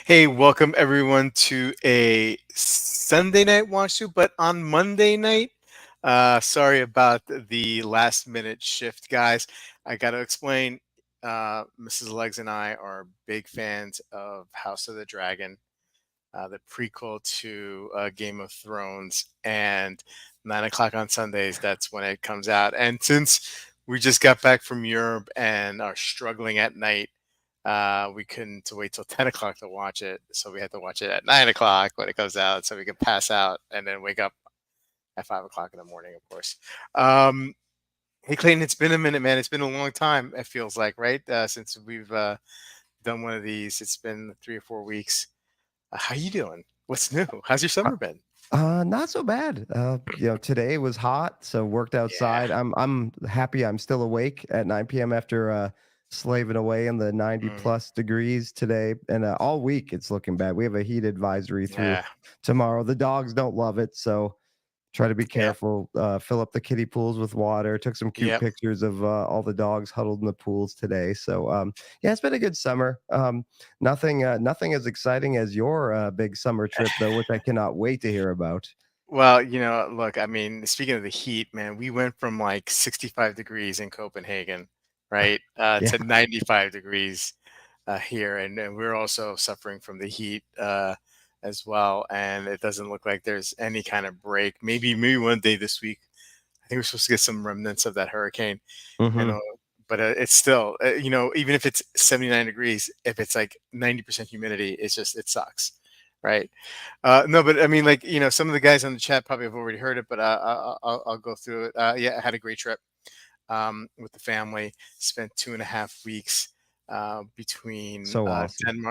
Hey, welcome everyone to a Sunday night watch through, but on Monday night. Sorry about the last minute shift, guys. I got to explain. Mrs. Legs and I are big fans of House of the Dragon, the prequel to Game of Thrones, and 9 o'clock on Sundays. That's when it comes out. And since we just got back from Europe and are struggling at night, we couldn't wait till 10 o'clock to watch it. So we had to watch it at 9 o'clock when it comes out so we could pass out and then wake up at 5 o'clock in the morning, of course. Um, hey, Clayton, it's been a minute, man. It's been a long time, it feels like, right? Since we've done one of these. It's been 3 or 4 weeks. How you doing? What's new? How's your Uh, summer been? Not so bad. Today was hot, so worked Yeah. outside. I'm happy I'm still awake at 9 p.m. after slaving away in the 90 Mm, plus degrees today, and all week it's looking bad. We have a heat advisory through yeah. tomorrow. The dogs don't love it, so try to be Yeah. careful. Fill up the kiddie pools with water. Took some cute Yep. pictures of all the dogs huddled in the pools today. So yeah, it's been a good summer. Nothing as exciting as your big summer trip though, which I cannot wait to hear about. Well, look, I mean, speaking of the heat, man, we went from like 65 degrees in Copenhagen, right, Yeah, to 95 degrees here, and we're also suffering from the heat as well. And it doesn't look like there's any kind of break. Maybe one day this week. I think we're supposed to get some remnants of that hurricane, and hmm but it's still, even if it's 79 degrees, if it's like 90% humidity, it sucks, right? No, but I mean, like, some of the guys on the chat probably have already heard it, but I'll go through it. Yeah, I had a great trip with the family. Spent 2.5 weeks between so awesome.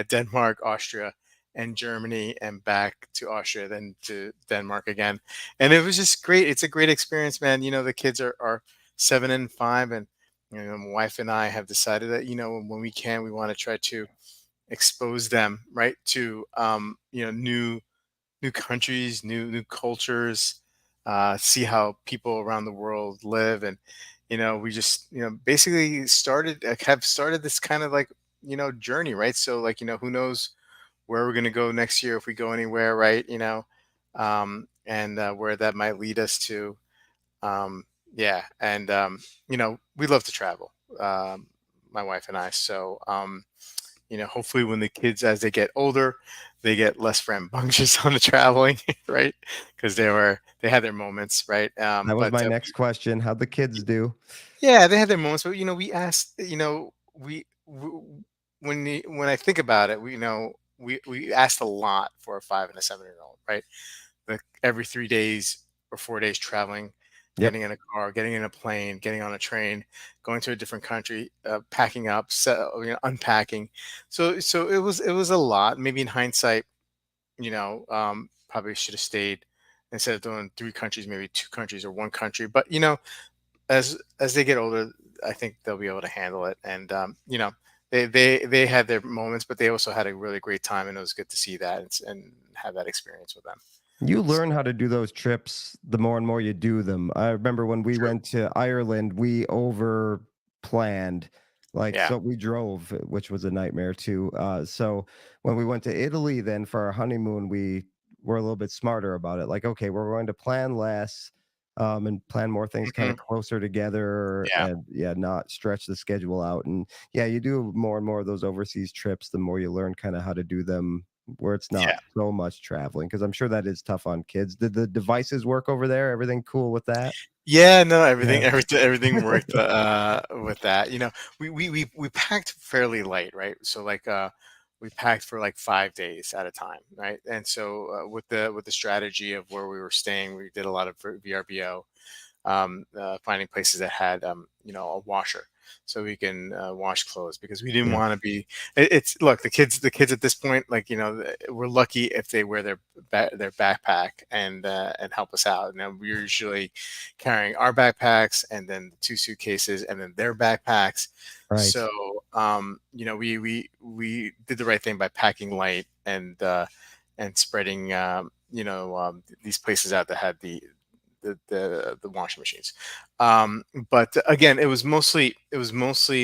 Denmark, Austria, and Germany, and back to Austria, then to Denmark again. And it was just great. It's a great experience, man. The kids are 7 and 5, and my wife and I have decided that when we can, we want to try to expose them right to new countries, new cultures, see how people around the world live, and we just basically have started this kind of like journey, right? So like who knows where we're gonna go next year if we go anywhere, right? And where that might lead us to. Yeah, and we love to travel, my wife and I. So hopefully when the kids, as they get older, they get less rambunctious on the traveling, right? Because they had their moments, right? That was But my next question. How'd the kids do? yeah, they had their moments. But we asked, when I think about it, we asked a lot for a 5 and a 7-year old, right? Like every 3 days or 4 days traveling, Yep. getting in a car, getting in a plane, getting on a train, going to a different country, packing up, unpacking. So it was a lot. Maybe in hindsight, probably should have stayed instead of doing 3 countries, maybe 2 countries or 1 country. But as they get older, I think they'll be able to handle it. And they had their moments, but they also had a really great time, and it was good to see that and have that experience with them. You So learn how to do those trips the more and more you do them. I remember when we true. went to Ireland, we over planned. Like, Yeah. so we drove, which was a nightmare too. So when we went to Italy, then for our honeymoon, we were a little bit smarter about it. Like, okay, we're going to plan less, and plan more things kind Hmm. of closer together, Yeah. and yeah, not stretch the schedule out. And yeah, you do more and more of those overseas trips, the more you learn kind of how to do them where it's not Yeah. so much traveling, because I'm sure that is tough on kids. Did the devices work over there? Everything cool with that? Yeah, no, everything, Yeah. everything worked with that. We packed fairly light, right? So like we packed for like 5 days at a time, right? And so with the strategy of where we were staying, we did a lot of VRBO, finding places that had a washer so we can wash clothes, because we didn't Yeah. want to be it's look, the kids at this point, like we're lucky if they wear their backpack and help us out. And we're usually carrying our backpacks and then the 2 suitcases and then their backpacks. Right. So we did the right thing by packing light and spreading these places out that had the washing machines. But again, it was mostly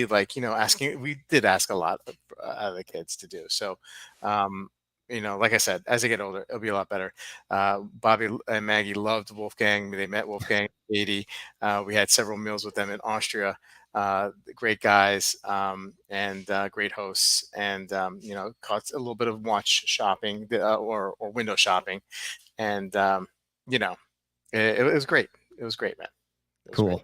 like asking. We did ask a lot out of the kids to do. So, um, like I said, as they get older, it'll be a lot better. Bobby and Maggie loved Wolfgang. They met Wolfgang 80. We had several meals with them in Austria. Great guys, and great hosts, and caught a little bit of watch shopping, or window shopping, and you know, it was great. It was great, man. It was great. Cool.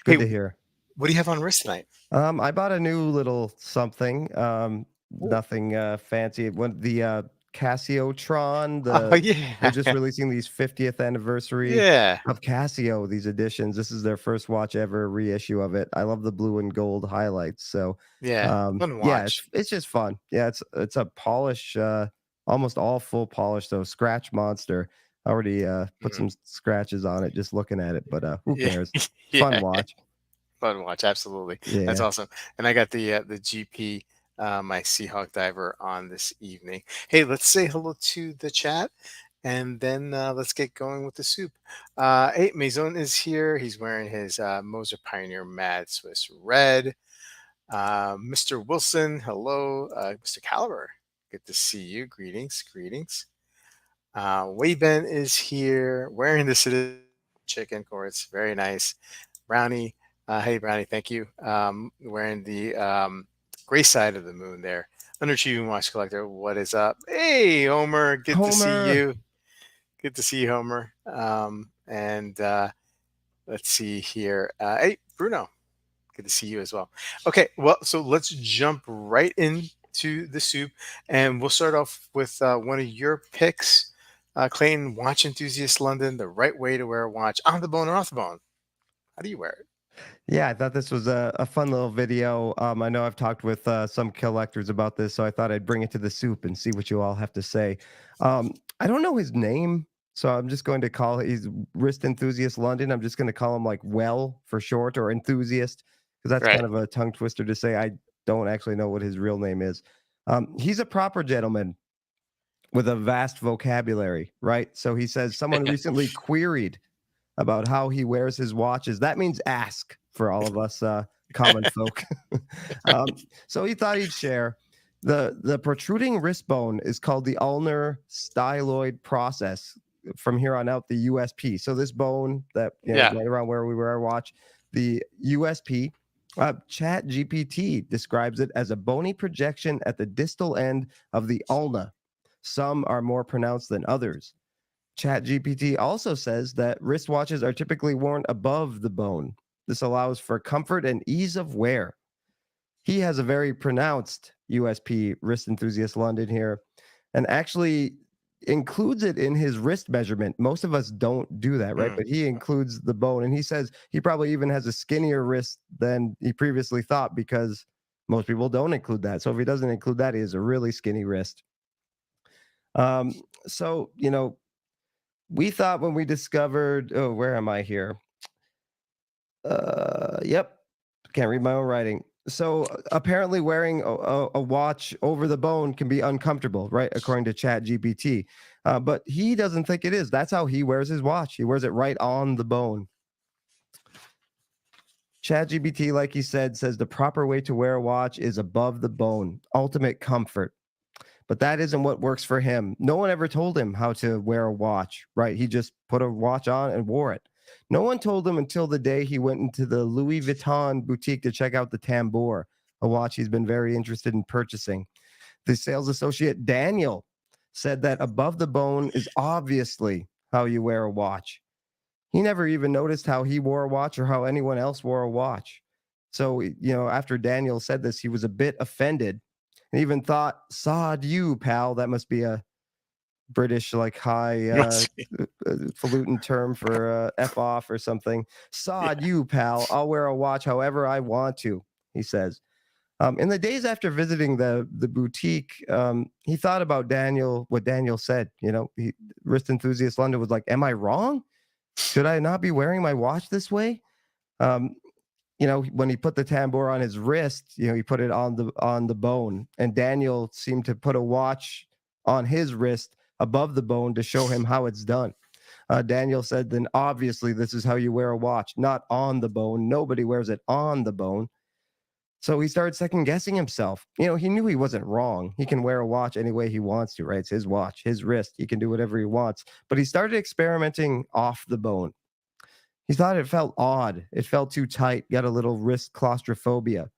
Hey, Good to hear. what do you have on wrist tonight? I bought a new little something, Ooh. nothing fancy. When the Casio Oh they're yeah, just releasing these 50th anniversary yeah, of Casio, these editions. This is their first watch ever reissue of it. I love the blue and gold highlights. So, yeah. Fun yeah, watch. it's just fun. Yeah, it's a polish, almost all full polish. So scratch monster. I already put Mhm. some scratches on it just looking at it, but who Yeah, cares? Fun yeah. watch. Fun watch. Absolutely, that's Yeah. awesome. And I got the GP, my Seahawk diver on this evening. Hey, let's say hello to the chat, and then let's get going with the soup. Hey, Maison is here. He's wearing his Moser Pioneer Mad Swiss Red. Mr. Wilson, hello. Mr. Caliber, good to see you. Greetings, greetings. Wayben is here wearing the Citizen chicken course. Very nice. Brownie, hey, Brownie, thank you. Wearing the gray side of the moon there. Underachieving Watch Collector, what is up? Hey, Homer, good to see Homer. you. Good to see you, Homer. And let's see here. Hey, Bruno, good to see you as well. Okay, well, so let's jump right into the soup, and we'll start off with one of your picks, Clayton. Watch Enthusiast London, the right way to wear a watch, on the bone or off the bone. How do you wear it? Yeah, I thought this was a fun little video. I know I've talked with some collectors about this, so I thought I'd bring it to the soup and see what you all have to say. I don't know his name, so I'm just going to call he's Wrist Enthusiast London. I'm just going to call him like Well for short, or Enthusiast, because that's Right. kind of a tongue twister to say. I don't actually know what his real name is. He's a proper gentleman with a vast vocabulary, right? So he says someone recently queried about how he wears his watches. That means ask for all of us common folk. So he thought he'd share. The protruding wrist bone is called the ulnar styloid process. From here on out, the USP. So this bone that is Yeah. right around where we wear our watch, the USP. Chat GPT describes it as a bony projection at the distal end of the ulna. Some are more pronounced than others. ChatGPT also says that wristwatches are typically worn above the bone. This allows for comfort and ease of wear. He has a very pronounced USP, Wrist Enthusiast London here, and actually includes it in his wrist measurement. Most of us don't do that, right? Mm. But he includes the bone, and he says he probably even has a skinnier wrist than he previously thought, because most people don't include that. So if he doesn't include that, he has a really skinny wrist. So, we thought when we discovered, oh, where am I here? Yep, can't read my own writing. So apparently, wearing a watch over the bone can be uncomfortable, right? According to Chat GPT. But he doesn't think it is. That's how he wears his watch. He wears it right on the bone. Chat GPT, like he said, says the proper way to wear a watch is above the bone, ultimate comfort. But that isn't what works for him. No one ever told him how to wear a watch, right? He just put a watch on and wore it. No one told him until the day he went into the Louis Vuitton boutique to check out the Tambour, a watch he's been very interested in purchasing. The sales associate, Daniel, said that above the bone is obviously how you wear a watch. He never even noticed how he wore a watch or how anyone else wore a watch. So, after Daniel said this, he was a bit offended and even thought, "Sod you, pal." That must be a British, like, high Must be. falutin term for F off or something. "Sod Yeah. you, pal. I'll wear a watch however I want to," he says. In the days after visiting the boutique, he thought about what Daniel said. Wrist Enthusiast London was like, "Am I wrong? Should I not be wearing my watch this way?" Um, when he put the tambour on his wrist, he put it on the bone, and Daniel seemed to put a watch on his wrist above the bone to show him how it's done. Daniel said, "Then obviously this is how you wear a watch, not on the bone. Nobody wears it on the bone." So he started second guessing himself. You know, he knew he wasn't wrong. He can wear a watch any way he wants to, right? It's his watch, his wrist. He can do whatever he wants. But he started experimenting off the bone. He thought it felt odd. It felt too tight, got a little wrist claustrophobia.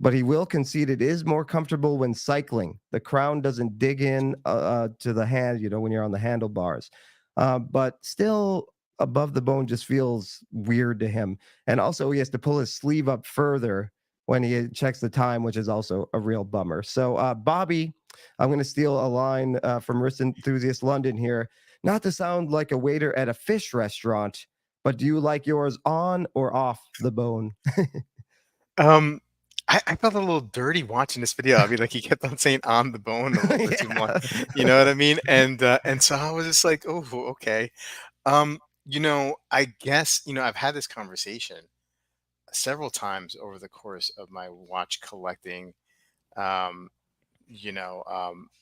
But he will concede it is more comfortable when cycling. The crown doesn't dig in to the hand, you know, when you're on the handlebars. But still, above the bone just feels weird to him. And also, he has to pull his sleeve up further when he checks the time, which is also a real bummer. So, Bobby, I'm going to steal a line from Wrist Enthusiast London here. Not to sound like a waiter at a fish restaurant, but do you like yours on or off the bone? Um, I felt a little dirty watching this video. I mean, like, he kept on saying "on the bone" a little bit too much. Yeah. You know what I mean? And so I was just like, "Oh, okay." I guess, I've had this conversation several times over the course of my watch collecting, um,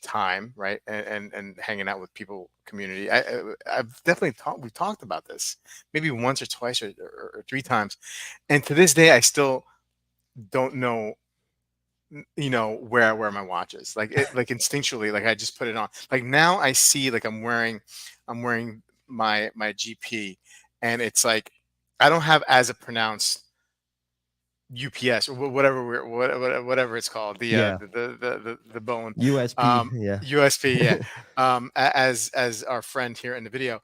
time, right? And hanging out with people, community. I've definitely we've talked about this maybe once or twice or three times. And to this day, I still don't know, where I wear my watches. Like instinctually, like I just put it on. Like now I see, like I'm wearing my GP, and it's like I don't have as a pronounced UPS or whatever whatever it's called, Yeah. the bone, USP. Yeah. USP, yeah, as our friend here in the video.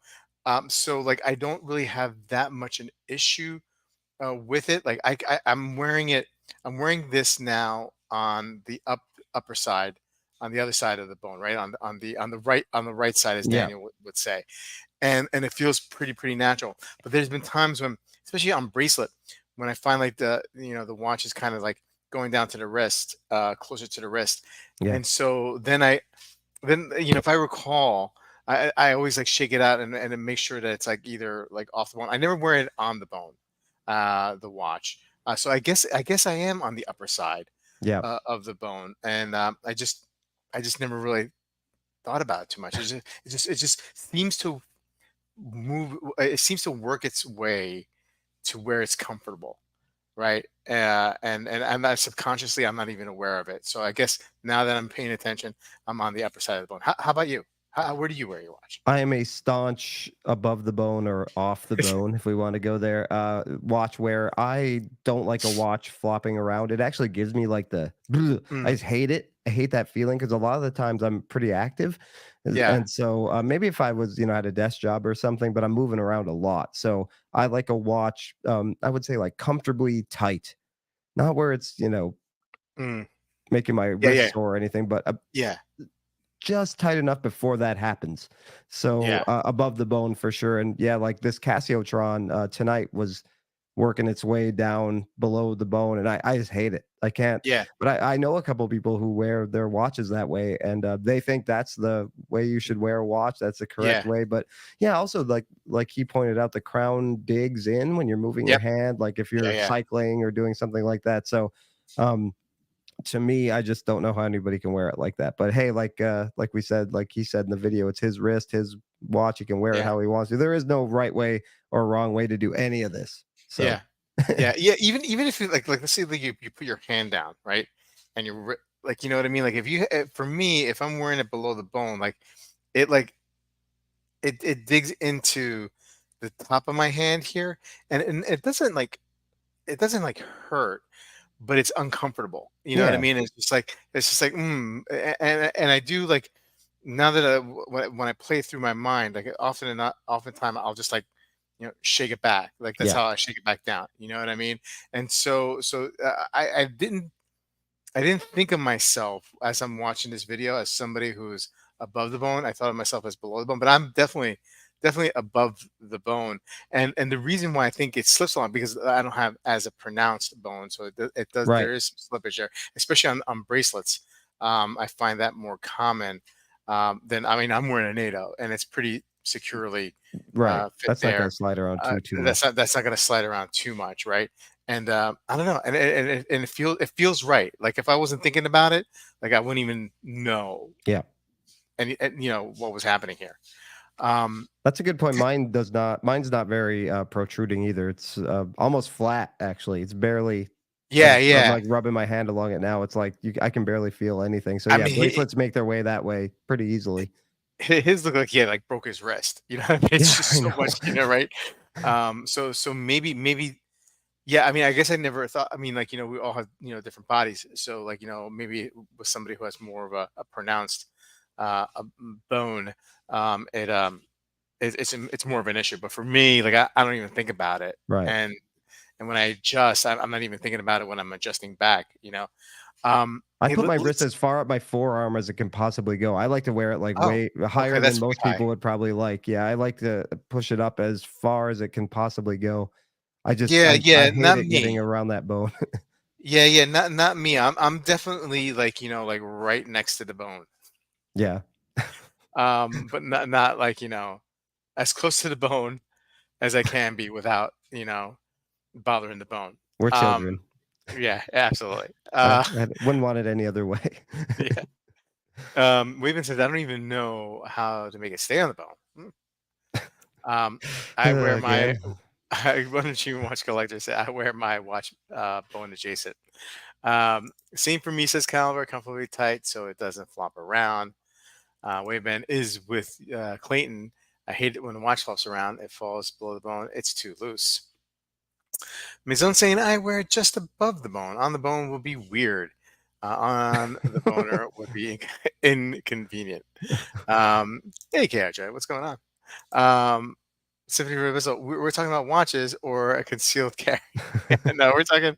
So like I don't really have that much an issue with it. Like I'm wearing it. I'm wearing this now on the upper side, on the other side of the bone, right on the right side, as Yeah. Daniel would say, and it feels pretty natural. But there's been times when, especially on bracelet, when I find like the watch is kind of like going down to the wrist, closer to the wrist, Yeah. and so then if I recall, I always like shake it out and then make sure that it's like either like off the bone. I never wear it on the bone, the watch. So I guess I am on the upper side Yeah. of the bone, and I just never really thought about it too much. It just seems to move. It seems to work its way to where it's comfortable, right? And that subconsciously I'm not even aware of it. So I guess now that I'm paying attention, I'm on the upper side of the bone. How about you? Where do you wear your watch? I am a staunch above the bone or off the bone, if we want to go there. Watch wear. I don't like a watch flopping around. It actually gives me like I Mm, just hate it. I hate that feeling because a lot of the times I'm pretty active, yeah. and so maybe if I was, at a desk job or something, but I'm moving around a lot. So I like a watch. I would say like comfortably tight, not where it's Mm, making my yeah. Yeah. wrist sore or anything, but Yeah. just tight enough before that happens. So, Yeah. above the bone for sure, and yeah, like this Casiotron, tonight was working its way down below the bone, and I just hate it. I can't Yeah. but I know a couple people who wear their watches that way, and, they think that's the way you should wear a watch, that's the correct Yeah. way, but, yeah, also, like he pointed out, the crown digs in when you're moving your Yep. hand, like, if Yeah. you're Yeah. cycling or doing something like that, so, um to me, I just don't know how anybody can wear it like that. But hey, like we said, like he said in the video, it's his wrist, his watch. He can wear it Yeah. how he wants to. There is no right way or wrong way to do any of this. So Yeah. Yeah. Yeah. Even if you like let's say like you put your hand down, right, and you're like, you know what I mean. Like if for me, if I'm wearing it below the bone, it like it digs into the top of my hand here, and it doesn't like hurt, but it's uncomfortable. You know what I yeah, mean? It's just like and I do like, now that when I play through my mind, like often and not oftentimes I'll just like, shake it back. Like that's yeah, how I shake it back down. You know what I mean? And so I didn't think of myself as I'm watching this video as somebody who's above the bone. I thought of myself as below the bone, but I'm definitely above the bone. And the reason why I think it slips along, because I don't have as a pronounced bone, so it does right, there is some slippage there, especially on bracelets. I find that more common than, I mean, I'm wearing a NATO and it's pretty securely right. fit That's not going there. to slide around too That's much. not going to slide around too much, right? And I don't know, and it feels right. Like if I wasn't thinking about it, like I wouldn't even know Yeah, and what was happening here. Um, that's a good point. Mine does not. Mine's not very protruding either. It's almost flat. Actually, it's barely. Yeah, I'm yeah. like rubbing my hand along it now. It's like I can barely feel anything. So I yeah, mean, bracelets make their way that way pretty easily. his looked like he had like broke his wrist. You know, what I mean? It's Yeah, just I so know. much, right? So maybe yeah. I mean, I guess I never thought. I mean, like we all have different bodies. So like maybe with somebody who has more of a pronounced bone, it it's more of an issue. But for me, like I don't even think about it, Right. and when I adjust, I'm not even thinking about it when I'm adjusting back. I Hey, put my wrist let's. as far up my forearm as it can possibly go. I like to wear it like Oh, way okay, higher than that's pretty most high. people would probably like. Yeah, I like to push it up as far as it can possibly go. Yeah, I yeah, hate not it getting me. around that bone. Yeah, yeah, not me. I'm definitely like, like right next to the bone. Yeah, But not like, as close to the bone as I can be without, bothering the bone. we're Um, children. yeah, absolutely. I wouldn't want it any other way. Yeah. We even said I don't even know how to make it stay on the bone. Um, I wear my Again. why don't you watch collector say I wear my watch bone adjacent. Same for me, says Caliber, comfortably tight so it doesn't flop around. Waveband is with Clayton. I hate it when the watch flops around. It falls below the bone. It's too loose. Mizone saying I wear it just above the bone. On the bone will be weird. On the boner would be inconvenient. Hey, KRJ, what's going on? Symphony Revival. We're talking about watches or a concealed carry. No, we're talking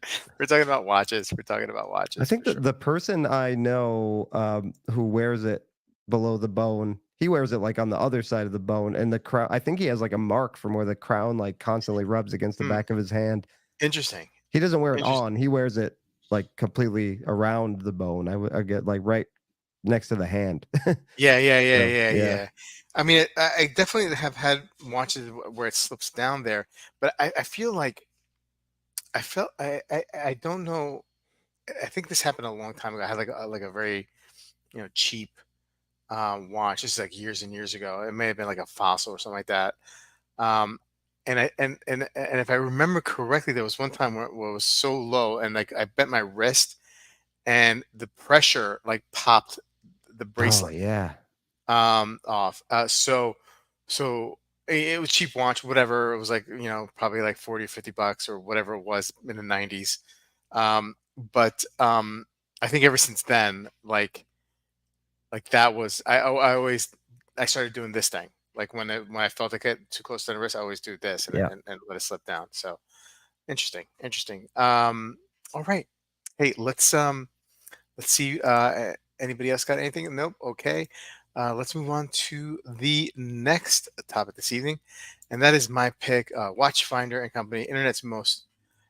about watches. We're talking about I watches think for that sure. the person I know, who wears it below the bone, he wears it, like, on the other side of the bone, and the crown I think he has, like, a mark from where the crown, like, constantly rubs against the Hmm. back of his hand. Interesting. He doesn't wear it Interesting. on, he wears it, like, completely around the bone. I get, like, right next to the hand. Yeah, yeah, yeah, So, yeah, yeah. yeah. I mean, I definitely have had watches where it slips down there, but I feel like I felt I don't know. I think this happened a long time ago. I had like a very cheap watch. This is like years and years ago. It may have been like a Fossil or something like that. Um, and if I remember correctly, there was one time where it was so low, and like I bent my wrist, and the pressure like popped the Oh, bracelet yeah. off. So it was cheap watch, whatever. It was like probably like 40 or $50 or whatever it was in the 90s. But I think ever since then, like that was I always I started doing this thing. Like when I felt like it too close to the wrist, I always do this and Yeah. and let it slip down. So interesting, interesting. All right. Hey, let's see. Anybody else got anything? Nope. Okay. Let's move on to the next topic this evening, and that is my pick: Watchfinder and Company, Internet's most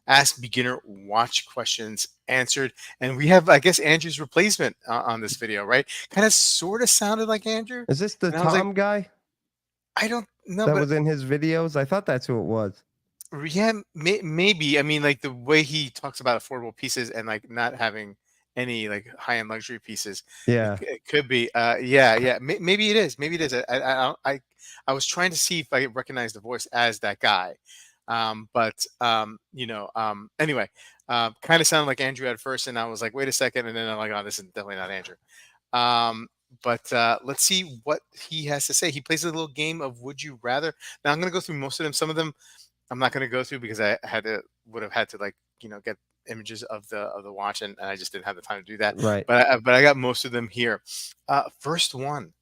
asked beginner watch questions answered. And we have, I guess, Andrew's replacement on this video, right? Kind of, sort of sounded like Andrew, Is this the and I was like, Tom guy I don't know, that but was in his videos? I thought that's who it was. yeah, maybe. I mean, like the way he talks about affordable pieces and like not having any like high-end luxury pieces, Yeah. it could be. Yeah, yeah. Maybe it is. Maybe it is. I was trying to see if I recognize the voice as that guy, but anyway, kind of sounded like Andrew at first, and I was like, wait a second, and then I'm like, oh, this is definitely not Andrew. But let's see what he has to say. He plays a little game of Would You Rather. Now I'm going to go through most of them. Some of them I'm not going to go through because I would have had to like get images of the watch, and I just didn't have the time to do that. Right. But I got most of them here. First one: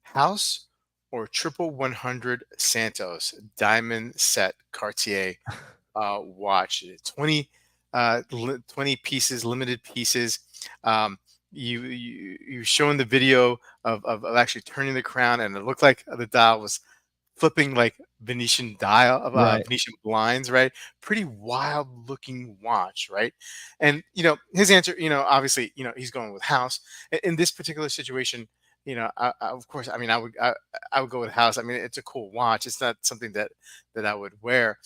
House or triple 100 Santos diamond set Cartier watch. 20 pieces, limited pieces. Um, you showing the video of actually turning the crown, and it looked like the dial was flipping like Venetian dial of Right. Venetian blinds, right? Pretty wild looking watch, right? And his answer, obviously, he's going with house. In this particular situation, of course, I mean, I would go with house. I mean, it's a cool watch. It's not something that I would wear.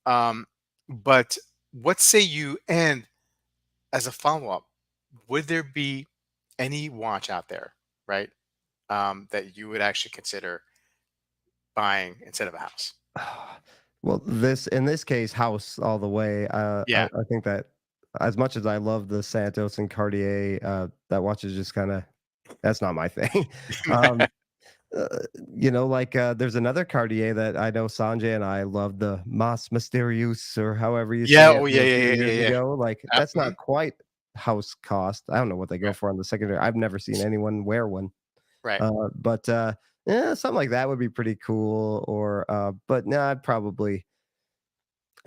Um, but what say you? And as a follow up, would there be any watch out there, right, that you would actually consider buying instead of a house? Well, this in this case, house all the way. Yeah. I think that as much as I love the Santos and Cartier, that watch is just kind of that's not my thing. um, uh, like there's another Cartier that I know Sanjay and I love, the Mas Mysterious or however you say Yeah. it, Oh yeah. a Yeah. few Yeah. Yeah. years Yeah. ago. Like that's not Mhm. quite house cost. I don't know what they go Right. for on the secondary. I've never seen anyone wear one. Right. But yeah, something like that would be pretty cool. Or but no, I'd probably.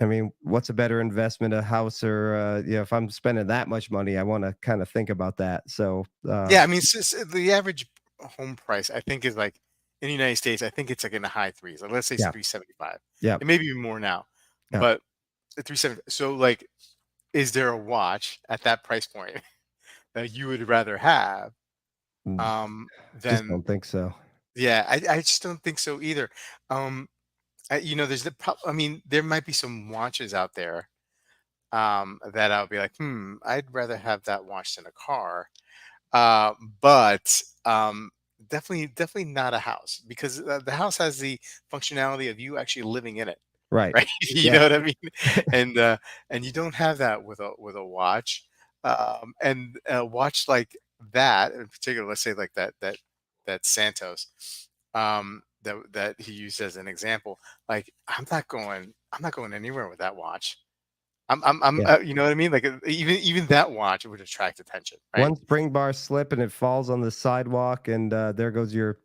I mean, what's a better investment, a house or if I'm spending that much money, I want to kind of think about that. So Yeah. I mean, the average home price I think is like in the United States. I think it's like in the high threes. Like let's say it's yeah, 375. yeah, It may be even more now, yeah. but 370. So like, is there a watch at that price point that you would rather have Mm, just than don't think so. yeah, I just don't think so either. Um, there's I mean, there might be some watches out there that I'll be like, I'd rather have that watch than a car. Uh, but definitely not a house because the house has the functionality of you actually living in it, Right. right? You Yeah. know what I mean? And and you don't have that with a watch. And a watch like that in particular, let's say like that Santos, that he used as an example. Like I'm not going anywhere with that watch. I'm Yeah. you know what I mean? Like even that watch would attract attention, right? One spring bar slip and it falls on the sidewalk, and there goes your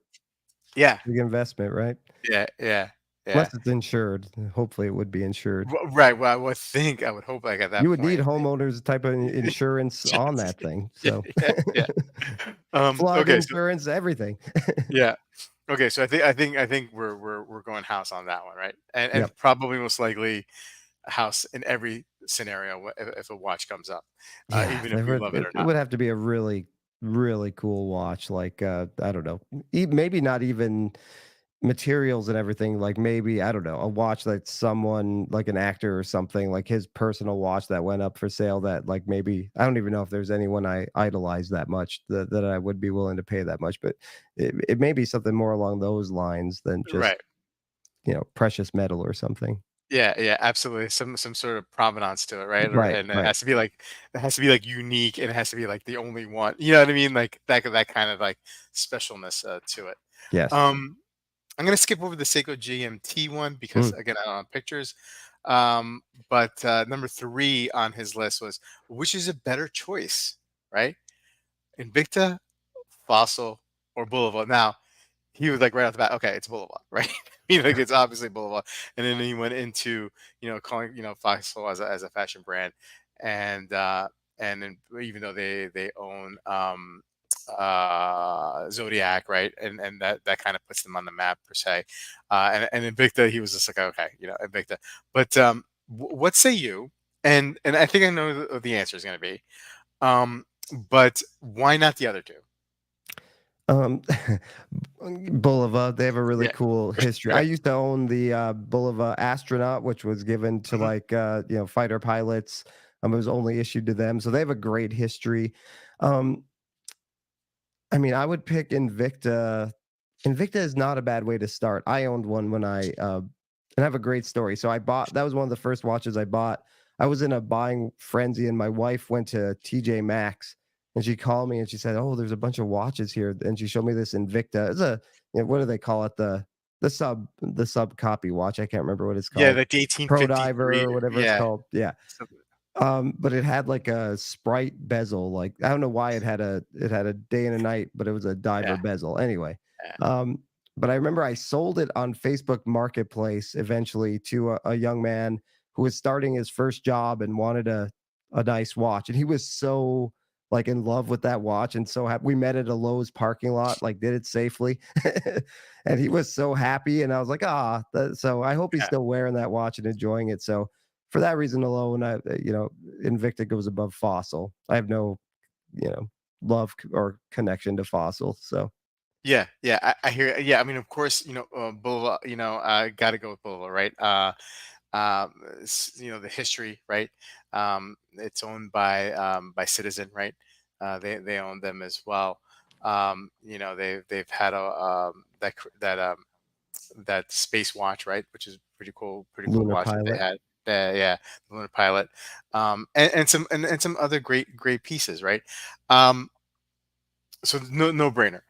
Yeah, big investment, right? yeah, yeah, yeah. Unless it's insured. Hopefully, it would be insured. Right. Well, I would hope like at You that would need point. homeowners type of insurance on that thing. Yeah, So, yeah, yeah. flood Okay, so insurance, everything. yeah. Okay, so I think we're going house on that one, right? And Yep. probably most likely a house in every scenario if a watch comes up, Yeah, even if there we would love it or it not. would have to be a really, really cool watch, like, I don't know, maybe not even materials and everything, like, maybe, I don't know, a watch that someone like an actor or something, like his personal watch that went up for sale that, like, maybe I don't even know if there's anyone I idolize that much that I would be willing to pay that much, but it may be something more along those lines than just, Right. precious metal or something. Yeah, yeah, absolutely. Some sort of provenance to it, right? Or Right, and right. it has to be like unique and it has to be like the only one. You know what I mean? Like that kind of like specialness to it. Yes. Um I'm gonna skip over the Seiko GMT one because Mm. again I don't have pictures. But number three on his list was which is a better choice, right? Invicta, Fossil, or Boulevard. Now he was like right off the bat, okay, it's Boulevard, right? Like it's obviously Boulevard. And then he went into, calling, Fossil as a fashion brand. And then even though they own Zodiac, right? And that kind of puts them on the map per se. And Invicta, he was just like, okay, Invicta. But what say you? And I think I know the answer is gonna be. Um, but why not the other two? Um, Bulova, they have a really Yeah. cool history. I Right. used to own the Bulova Astronaut, which was given to Mhm. like fighter pilots. It was only issued to them, so they have a great history. Um, I mean, I would pick Invicta. Invicta is not a bad way to start. I owned one when and I have a great story. So I bought that was one of the first watches I bought. I was in a buying frenzy, and my wife went to TJ Maxx, and she called me and she said, "Oh, there's a bunch of watches here," and she showed me this Invicta. It's what do they call it? The sub copy watch. I can't remember what it's Yeah, called. like Pro Diver 1853. or whatever it's Yeah. called. Yeah. But it had like a Sprite bezel, like, I don't know why it had a day and a night, but it was a diver Yeah. bezel. Anyway, Yeah. um, but I remember I sold it on Facebook Marketplace eventually to a young man who was starting his first job and wanted a nice watch, and he was so, like, in love with that watch and so happy. We met at a Lowe's parking lot, like, did it safely, and he was so happy, and I was like, "Ah," so I hope he's Yeah. still wearing that watch and enjoying it, so for that reason alone, Invicta goes above Fossil. I have no, you know, love or connection to Fossil. So Yeah. Yeah. I hear. Yeah. I mean, of course, Boulevard. Got to go with Boulevard, right? The history, right? It's owned by Citizen, right? They own them as well. They've had that space watch, right? Which is pretty cool Lunar watch that they Pilot. had. Yeah, the Lunar Pilot, and some other great pieces, right? Um, so no brainer.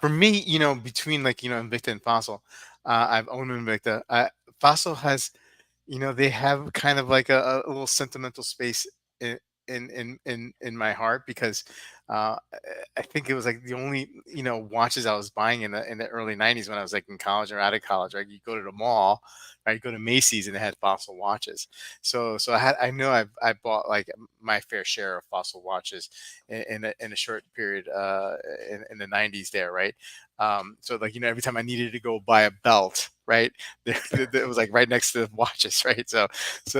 For me, between like Invicta and Fossil, I've owned Invicta. Fossil has, they have kind of like a little sentimental space in in my heart because uh, I think it was like the only watches I was buying in the early '90s when I was like in college or out of college. Right, you go to the mall, right, you go to Macy's and they had Fossil watches. So I know I bought like my fair share of Fossil watches in a short period in the '90s there, right? So like every time I needed to go buy a belt, right, it was like right next to the watches, right? So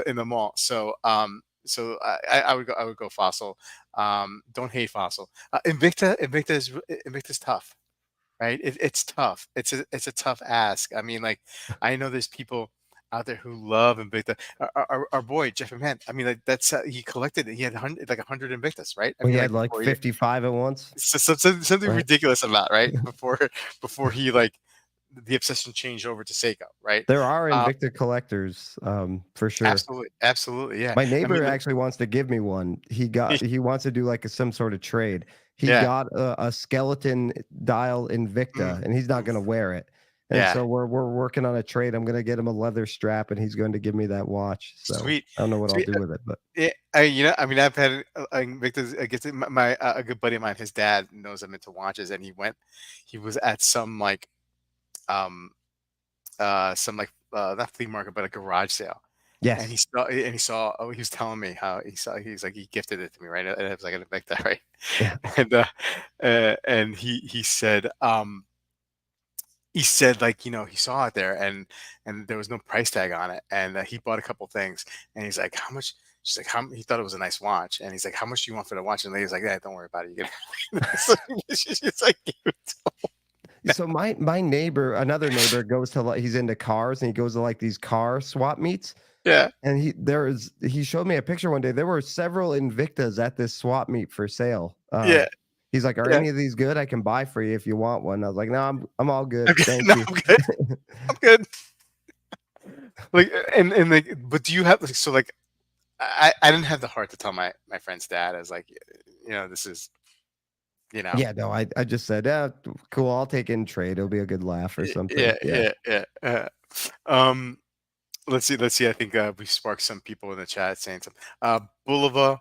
in the mall. I would go Fossil. Don't hate Fossil. Invicta's tough, right? It's tough. It's a tough ask. I mean, like I know there's people out there who love Invicta. Our boy Jeff Man. I mean, like that's he collected. He had 100 Invictus, right? I We mean, had like like before he 55 at once, something right? ridiculous amount, right? Before he like the obsession changed over to Seiko, right? There are Uh, Invicta collectors, for sure. absolutely, yeah. My I mean, neighbor like, actually wants to give me one. He wants to do like some sort of trade. He yeah, got a skeleton dial mm, Invicta, and he's not gonna oof, wear it. And yeah, so we're working on a trade. I'm gonna get him a leather strap, and he's going to give me that watch. So sweet, I don't know what I'll sweet. do with it, but Yeah, I mean, I've had Victor's. I guess a good buddy of mine. His dad knows I'm into watches, and he was at um some like not flea market, but a garage sale, and yes. he saw. Oh, he was telling me how he saw. He's like he gifted it to me, right? And it was like an Invicta, right? Yeah. And he said like he saw it there and there was no price tag on it and he bought a couple things and he's like how much she's like how he thought it was a nice watch and he's like how much do you want for the watch and the lady's like yeah don't worry about it you get it. So she's just like So my neighbor, another neighbor goes to like he's into cars and he goes to like these car swap meets. yeah And he showed me a picture one day. There were several Invictas at this swap meet for sale. yeah He's like, "Are yeah any of these good? I can buy for you if you want one." I was like, "No, I'm all good. I'm good. Thank No you." I'm good I'm good like and like but do you have like so like I didn't have the heart to tell my friend's dad. I was like this is you know Yeah, no, I just said, "Yeah, cool. I'll take it in trade. It'll be a good laugh or yeah something." Yeah. yeah yeah um let's see. I think we sparked some people in the chat saying something. Bulova,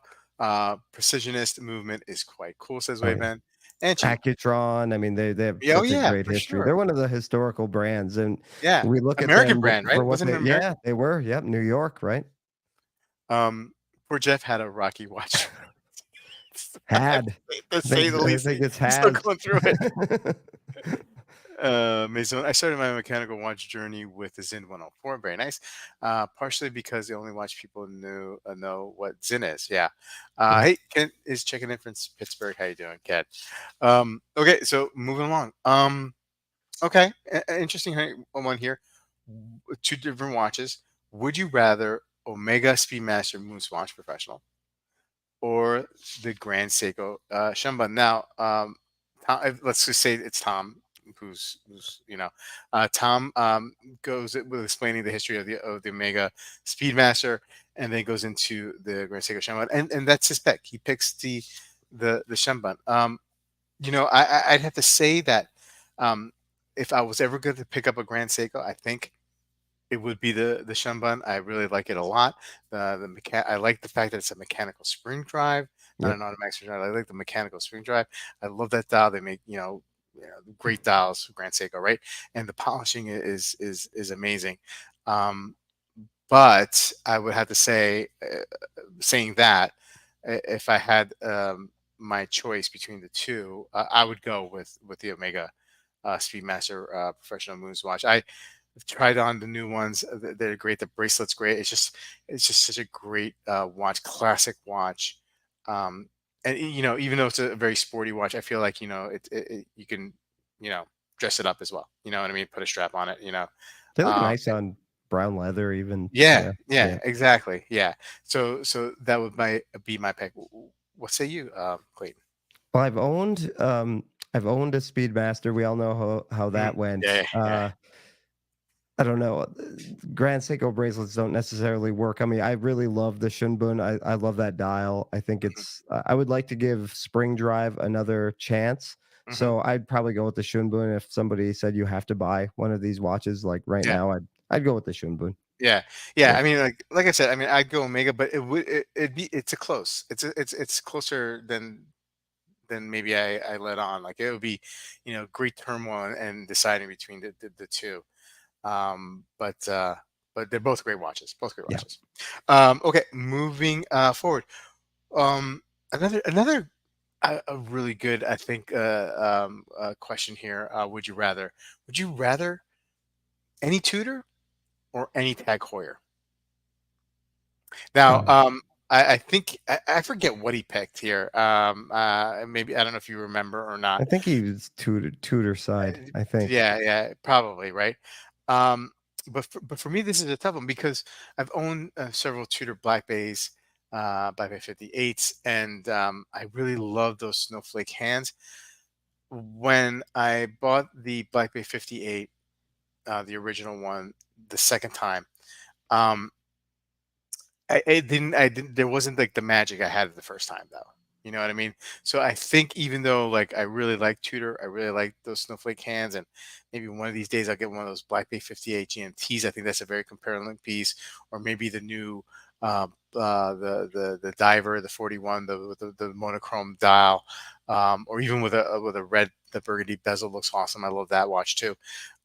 precisionist movement is quite cool, says Oh yeah. Wayman. And cheap. Accutron. I mean, they have Yeah, oh such a yeah, great for history. sure. They're one of the historical brands, and Yeah, we look at American them brand, for right? what Wasn't it they. Yeah, American? they were. Yep, New York, right? Um, Poor Jeff had a Rocky watch. Had. To say the I least, think it's he's still has. going through it. Maison. I started my mechanical watch journey with the Zin 104. Very nice. Partially because the only watch people know what Zin is. Yeah. Yeah. Hey, Kent is checking in from Pittsburgh. How you doing, Kat? Okay, so moving along. Okay, interesting one here. Two different watches. Would you rather Omega Speedmaster Moose Watch Professional or the Grand Seiko Shunbun? Now, let's just say it's Tom, who's Tom goes with explaining the history of the Omega Speedmaster, and then goes into the Grand Seiko Shunbun, and that's his pick. He picks the Shunbun. I'd have to say that um, if I was ever going to pick up a Grand Seiko, I think it would be the Shunbun. I really like it a lot. I like the fact that it's a mechanical spring drive, not Yep. an automatic spring drive. I like the mechanical spring drive. I love that dial. They make great dials for Grand Seiko, right? And the polishing is amazing. Um, but I would have to say, saying that, if I had my choice between the two, I would go with the Omega Speedmaster Professional Moons watch. I've tried on the new ones; they're great. The bracelet's great. It's just such a great watch, classic watch. And even though it's a very sporty watch, I feel like you can you know dress it up as well. You know what I mean? Put a strap on it. They look Um, nice on brown leather even. yeah, Yeah, yeah, yeah. exactly. Yeah. So that would be my pick. What say you, Clayton? Well, I've owned a Speedmaster. We all know how that Mm, went. yeah, yeah, I don't know. Grand Seiko bracelets don't necessarily work on me. I really love the Shunbun. I love that dial. I think Mhm, it's. I would like to give Spring Drive another chance. mhm. So I'd probably go with the Shunbun. If somebody said you have to buy one of these watches, like right Yeah, now, I'd go with the Shunbun. yeah, yeah. Yeah, I mean, like I said, I mean, I'd go Omega, but it'd be it's a close. It's closer than maybe I let on. Like it would be, great turmoil and deciding between the two. But they're both great watches. Both great yeah. watches. Okay, moving forward. Another a really good, I think, question here. Would you rather? Would you rather any Tudor or any Tag Heuer? Now, Um, I think I forget what he picked here. Maybe I don't know if you remember or I not. think he was Tudor side. I think. Yeah, yeah, probably right. Um, but for me, this is a tough one because I've owned several Tudor Black Bays, Black Bay 58s, and I really love those snowflake hands. When I bought the Black Bay 58, the original one, the second time, um, I didn't there wasn't like the magic I had the first time though. You know what I mean? So I think even though like I really like Tudor, I really like those snowflake hands, and maybe one of these days I'll get one of those Black Bay 58 GMTs. I think that's a very compelling piece, or maybe the new the diver, the 41, the monochrome dial, or even with a red, the burgundy bezel looks awesome. I love that watch too.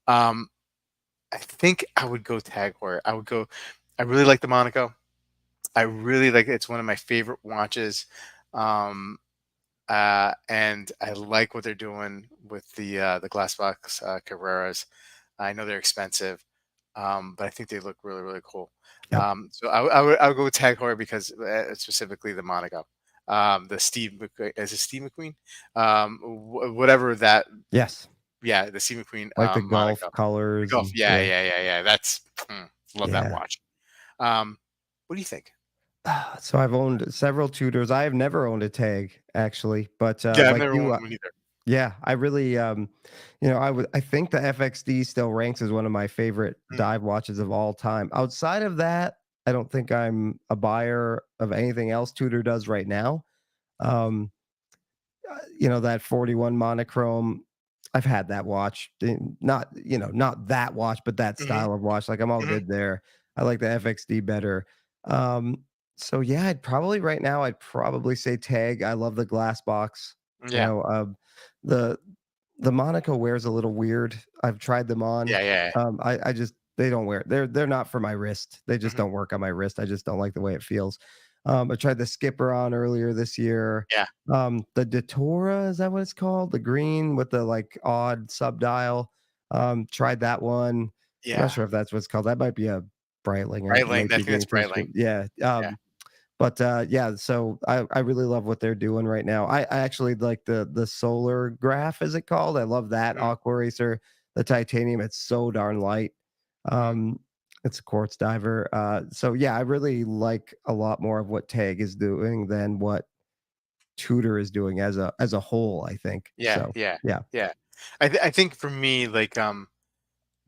Um, I think I would go Tag Heuer. I would go. I really like the Monaco. I really like it's one of my favorite watches. Um, and I like what they're doing with the glass box Carreras. I know they're expensive, but I think they look really, really cool. Yep. So I would go with Tag Heuer because specifically the Monaco, the Steve is it Steve McQueen, whatever that, Yes. yeah, the Steve McQueen Like the golf Monaco, the colors Golf, and yeah, yeah, yeah, yeah, yeah. That's love that yeah. watch. Um, what do you think? So I've owned several Tudors. I have never owned a Tag actually, but Yeah, I've like never you, owned one either. yeah, I really, I think the FXD still ranks as one of my favorite Mm, dive watches of all time. Outside of that, I don't think I'm a buyer of anything else Tudor does right now. Um, that 41 monochrome. I've had that watch. Not, not that watch, but that mhm, style of watch. Like I'm all mhm. good there. I like the FXD better. Um, so yeah, right now I'd probably say Tag. I love the glass box. You Yeah. know, the the Monaco wears a little weird. I've tried them on. Yeah, yeah. I just they don't wear. They're not for my wrist. They just Mhm. don't work on my wrist. I just don't like the way it feels. I tried the Skipper on earlier this year. Yeah, The Datura, is that what it's called? The green with the like odd sub dial. Tried that one. I'm not yeah. sure if that's what it's called. That might be a Breitling. I Breitling, might I be think that's getting Breitling. confused. Yeah. Yeah. But yeah, so I really love what they're doing right now. I actually like the solar graph, is it called? I love that Mhm, Aqua Racer, the titanium. It's so darn light. mhm. It's a quartz diver. So yeah, I really like a lot more of what Tag is doing than what Tudor is doing as a whole, I think. Yeah, So yeah, yeah. yeah. I think for me, like,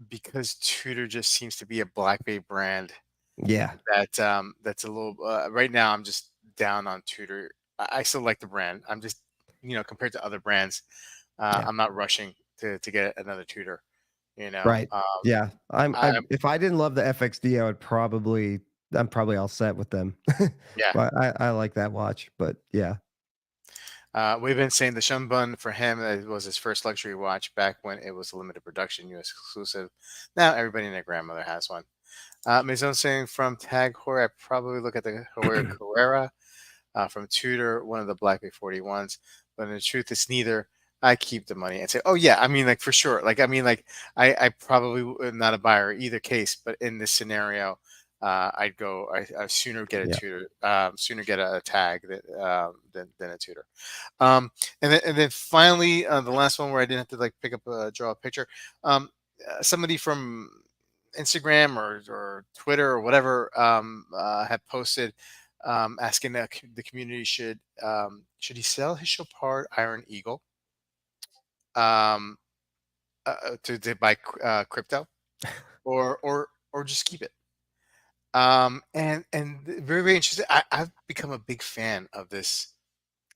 because Tudor just seems to be a Black Bay brand Yeah. that's a little, right now I'm just down on Tudor. I still like the brand. I'm just, compared to other brands, Yeah. I'm not rushing to get another Tudor, Right. Yeah. I I'm if I didn't love the FXD, I'm probably all set with them. yeah. But I like that watch, but yeah. We've been saying the Shunbun for him, it was his first luxury watch back when it was a limited production, U.S. exclusive. Now everybody and their grandmother has one. Maison saying from Tag Heuer, I probably look at the Heuer Carrera. From Tudor, one of the Black Bay 41s. But in truth, it's neither. I keep the money and say, oh yeah, I mean, like for sure. Like I mean, like I probably am not a buyer either case, but in this scenario, I'd go. I sooner get a Yeah. Tudor, sooner get a tag than a Tudor. And then finally, the last one where I didn't have to like pick up draw a picture. Somebody from Instagram or Twitter or whatever had posted asking the community should he sell his Chopard Iron Eagle um, to buy crypto. or just keep it. And very very interesting. I've become a big fan of this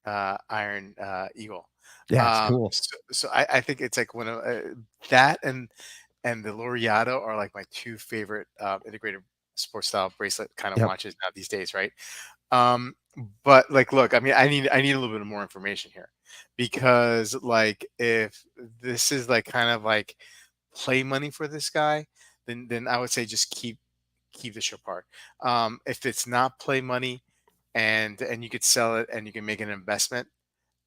Iron Eagle. Yeah, it's cool. So I think it's like one of that and the Laureato are like my two favorite integrated sports style bracelet kind of Yep. watches now these days, right? Um, but like, look, I mean, I need a little bit more information here because like if this is like kind of like play money for this guy, then I would say just keep the show part. If it's not play money and you could sell it and you can make an investment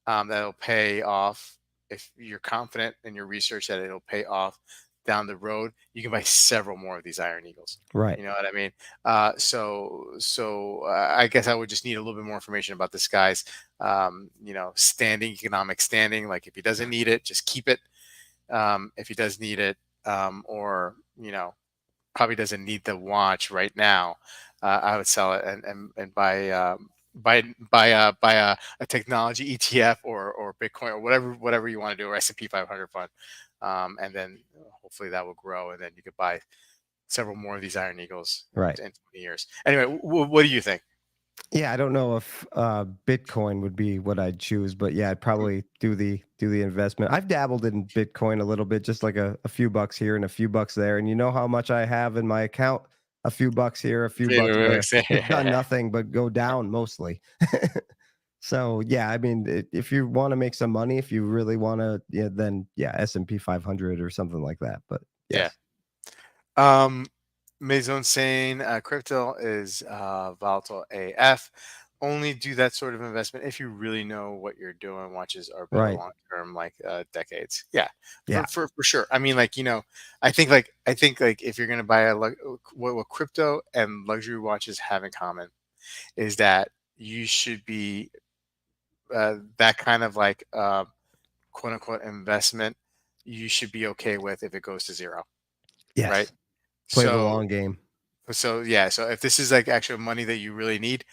that'll pay off if you're confident in your research that it'll pay off down the road. You can buy several more of these Iron Eagles. Right. You know what I mean? I guess I would just need a little bit more information about this guy's, standing, economic standing. Like if he doesn't need it, just keep it. If he does need it, or probably doesn't need the watch right now, I would sell it and buy a technology ETF or Bitcoin or whatever you want to do, or S&P 500 fund, and then hopefully that will grow, and then you could buy several more of these Iron Eagles Right. in 20 years. Anyway, what do you think? Yeah, I don't know if Bitcoin would be what I'd choose, but yeah, I'd probably do the investment. I've dabbled in Bitcoin a little bit, just like a few bucks here and a few bucks there. And you know how much I have in my account? A few bucks here, a few bucks there. It's done nothing but go down mostly. So yeah, I mean, if you want to make some money, if you really want to, yeah, then yeah, S&P 500 or something like that. But Yeah. yes, Um, Maison saying crypto is volatile AF. Only do that sort of investment if you really know what you're doing. Watches are better right, long term, like decades. Yeah, yeah, for sure. I mean, like I think like if you're gonna buy what crypto and luxury watches have in common is that you should be that kind of like quote unquote investment. You should be okay with if it goes to zero, right? yes. Play the So long game. So yeah, so if this is like actual money that you really need,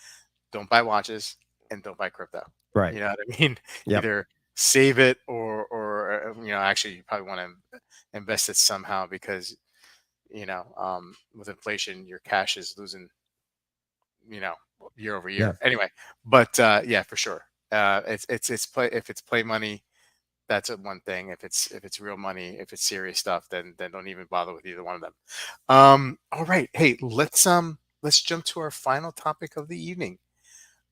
don't buy watches and don't buy crypto. Right. You know what I mean? Yep. Either save it or actually you probably want to invest it somehow because with inflation your cash is losing you know year over Yeah. year. Anyway, but yeah, for sure. It's play if it's play money, that's one thing. If it's real money, if it's serious stuff, then don't even bother with either one of them. All right, hey, let's jump to our final topic of the evening,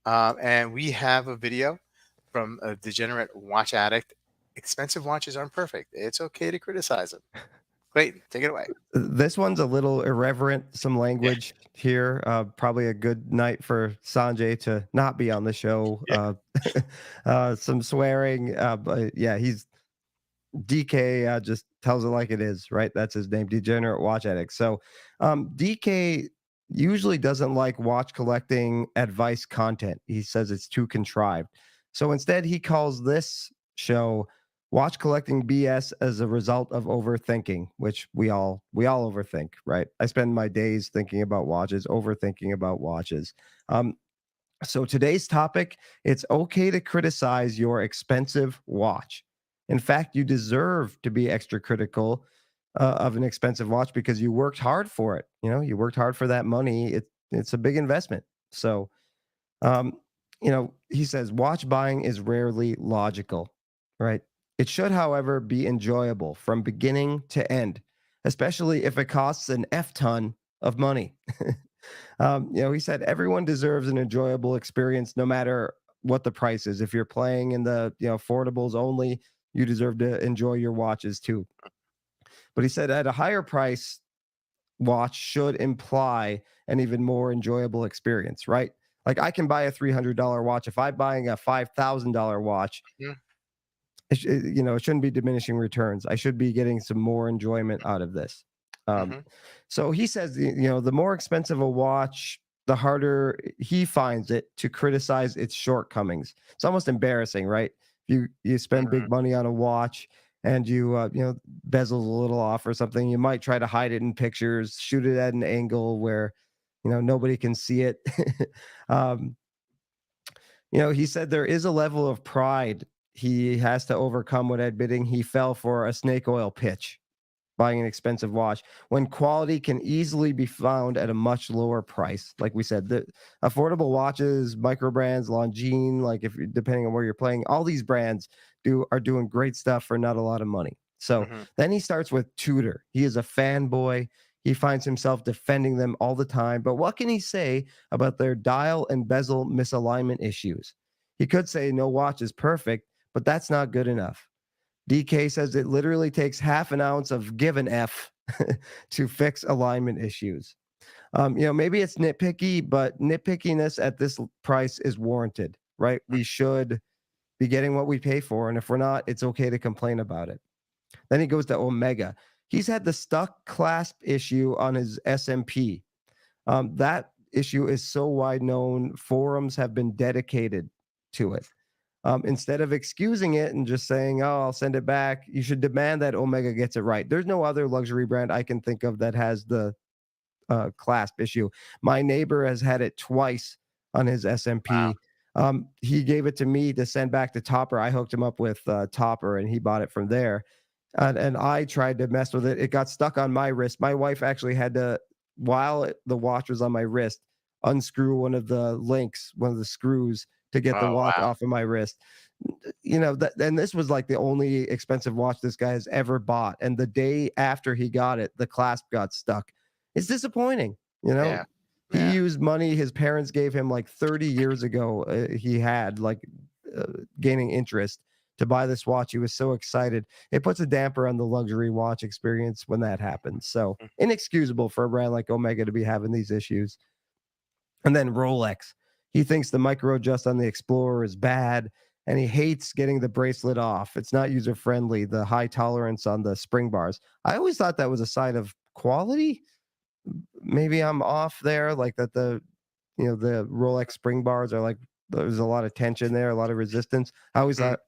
and we have a video from a degenerate watch addict. Expensive watches aren't perfect. It's okay to criticize them. Clayton, take it away. This one's a little irreverent, some Yeah, language here. Probably a good night for Sanjay to not be on the show. yeah. Some swearing, but yeah, he's DK. Just tells it like it is, right? That's his name, Degenerate Watch Addict. So, DK usually doesn't like watch collecting advice content. He says it's too contrived. So instead, he calls this show "Watch Collecting BS" as a result of overthinking, which we all overthink, right? I spend my days thinking about watches, overthinking about watches. Um, so today's topic, it's okay to criticize your expensive watch. In fact, you deserve to be extra critical of an expensive watch because you worked hard for it. You know, you worked hard for that money. It's a big investment. So, um, he says watch buying is rarely logical, right? It should, however, be enjoyable from beginning to end, especially if it costs an F ton of money. He said everyone deserves an enjoyable experience no matter what the price is. If you're playing in the affordables only, you deserve to enjoy your watches too. But he said at a higher price, watch should imply an even more enjoyable experience, right? Like I can buy a $300 watch. If I'm buying a $5,000 watch, Mhm, it shouldn't be diminishing returns. I should be getting some more enjoyment out of this. Um, mhm, so he says, the more expensive a watch, the harder he finds it to criticize its shortcomings. It's almost embarrassing, right? You spend mhm. big money on a watch and bezels a little off or something. You might try to hide it in pictures, shoot it at an angle where nobody can see it. um, he said there is a level of pride he has to overcome when admitting he fell for a snake oil pitch. buying an expensive watch when quality can easily be found at a much lower price. Like we said, the affordable watches, micro brands, Longines, like if you depending on where you're playing, all these brands are doing great stuff for not a lot of money. So Hmm. then he starts with Tudor. He is a fanboy. He finds himself defending them all the time. But what can he say about their dial and bezel misalignment issues? He could say no watch is perfect, but that's not good enough. DK says it literally takes half an ounce of give an F to fix alignment issues. Maybe it's nitpicky, but nitpickiness at this price is warranted, right? We should be getting what we pay for. And if we're not, it's okay to complain about it. Then he goes to Omega. He's had the stuck clasp issue on his SMP. That issue is so wide known, forums have been dedicated to it. Instead of excusing it and just saying, "Oh, I'll send it back," you should demand that Omega gets it right. There's no other luxury brand I can think of that has the clasp issue. My neighbor has had it twice on his Wow. SMP. He gave it to me to send back to Topper. I hooked him up with Topper, and he bought it from there. And I tried to mess with it. It got stuck on my wrist. My wife actually had to, while the watch was on my wrist, unscrew one of the links, one of the screws to get the Oh, watch wow. off of my wrist. And this was like the only expensive watch this guy has ever bought. And the day after he got it, the clasp got stuck. It's disappointing. You know, Yeah. he Yeah. used money his parents gave him like 30 years ago. He had like gaining interest to buy this watch. He was so excited. It puts a damper on the luxury watch experience when that happens. So inexcusable for a brand like Omega to be having these issues. And then Rolex. He thinks the micro adjust on the Explorer is bad and he hates getting the bracelet off. It's not user friendly, the high tolerance on the spring bars. I always thought that was a sign of quality. Maybe I'm off there, like that the Rolex spring bars are like there's a lot of tension there, a lot of resistance. I always Mhm. thought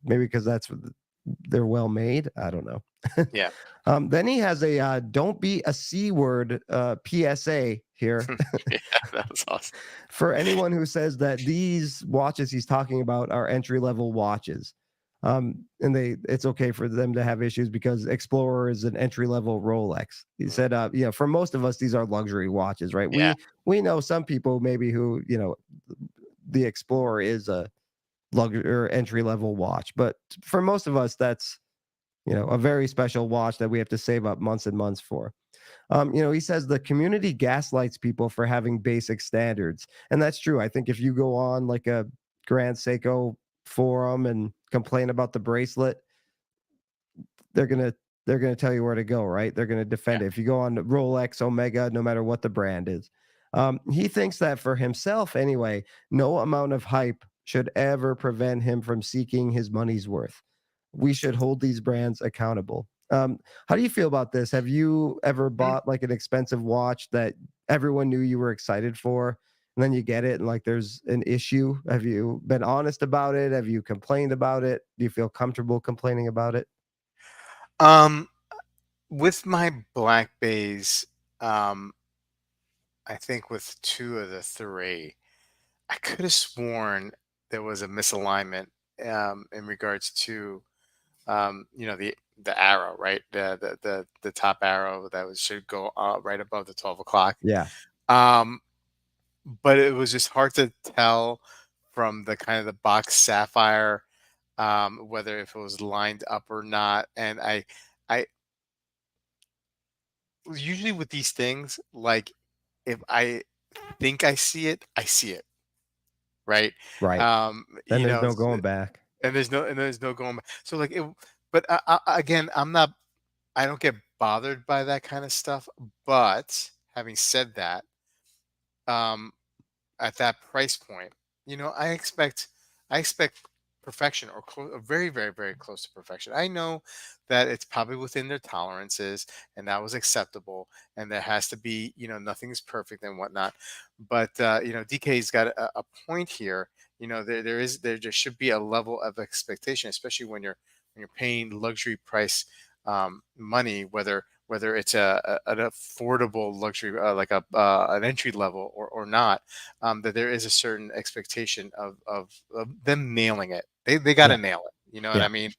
maybe because they're well made. I don't know. Yeah. Then he has a "Don't be a c word" PSA here Yeah. That was awesome. for anyone who says that these watches he's talking about are entry level watches. And it's okay for them to have issues because Explorer is an entry level Rolex. He Mm. said, for most of us, these are luxury watches, right? Yeah. We know some people maybe who, the Explorer is a luxury or entry level watch, but for most of us, that's a very special watch that we have to save up months and months for. He says the community gaslights people for having basic standards. And that's true. I think if you go on like a Grand Seiko forum and complain about the bracelet, they're going to tell you where to go, right? They're going to Yeah. defend it. If you go on Rolex, Omega, no matter what the brand is. He thinks that for himself anyway, no amount of hype should ever prevent him from seeking his money's worth. We should hold these brands accountable. How do you feel about this? Have you ever Mm. bought like an expensive watch that everyone knew you were excited for, and then you get it and like there's an issue? Have you been honest about it? Have you complained about it? Do you feel comfortable complaining about it? Um, with my black bays, um, I think with two of the three, I could have sworn there was a misalignment in regards to the arrow, right? The top arrow that was should go right above the 12 o'clock. Yeah, Um, but it was just hard to tell from the kind of the box sapphire whether if it was lined up or not. And I usually with these things, like if I think I see it, I see it, right? right. Then there's no going back. And there's no going back. So like it, but again, I don't get bothered by that kind of stuff. But having said that, um, at that price point, I expect perfection or very, very, very close to perfection. I know that it's probably within their tolerances and that was acceptable, and there has to be, nothing's perfect and whatnot. But DK's got a point here. There should be a level of expectation, especially when you're paying luxury price money, whether it's an affordable luxury like an entry level or not, that there is a certain expectation of them nailing it. They got to Yeah. nail it. You know what I Yeah. mean?